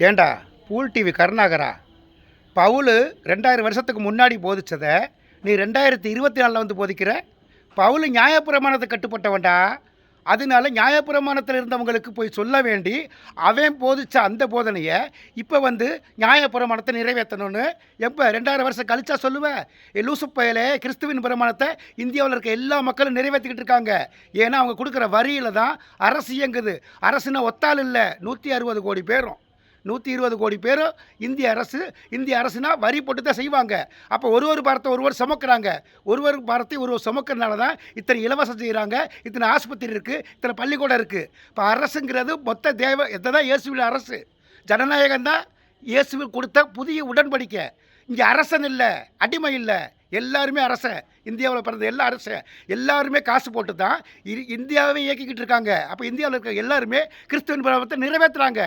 ஏண்டா pool TV கருணாகரா, Pavul 2000 வருஷத்துக்கு முன்னாடி போதிச்சதை நீ 2024 வந்து போதிக்கிற? பவுல் நியாயப்பிரமாணத்துக்கு கட்டுப்பட்டவன்டா. அதனால நியாயப்பிரமாணத்தில் இருந்தவங்களுக்கு போய் சொல்ல வேண்டி அவன் போதிச்ச அந்த போதனையை இப்போ வந்து நியாயப்பிரமாணத்தை நிறைவேற்றணும்னு எப்போ 2000 வருஷம் கழிச்சா சொல்லுவேன்? லூசு பயலே, கிறிஸ்துவின் பிரமாணத்தை இந்தியாவில் இருக்க எல்லா மக்களும் நிறைவேற்றிக்கிட்டு இருக்காங்க. ஏன்னா அவங்க கொடுக்குற வரியில் தான் அரசு இயங்குது. அரசுனா ஒத்தாள் இல்லை, 160 கோடி பேரும், 120 கோடி பேரும் இந்திய அரசுனா வரி போட்டு தான் செய்வாங்க. அப்போ ஒரு பாரத்தை ஒருவர் சுமக்கிறாங்க. ஒரு பாரத்தை ஒருவர் சுமக்கிறதுனால தான் இத்தனை இலவசம் செய்கிறாங்க, இத்தனை ஆஸ்பத்திரி இருக்குது, இத்தனை பள்ளிக்கூடம் இருக்குது. இப்போ அரசுங்கிறது மொத்த தேவை தான் இயேசுவில் அரசு. ஜனநாயகம் தான் இயேசுவில் கொடுத்த புதிய உடன்படிக்கை. இங்கே அரசன் இல்லை, அடிமை இல்லை, எல்லாருமே அரசன். இந்தியாவில் பிறந்த எல்லா அரசன் எல்லாருமே காசு போட்டு தான் இந்தியாவை இயக்கிக்கிட்டு இருக்காங்க. அப்போ இந்தியாவில் இருக்க எல்லாருமே கிறிஸ்துவின் பிரமாணத்தை நிறைவேற்றுறாங்க.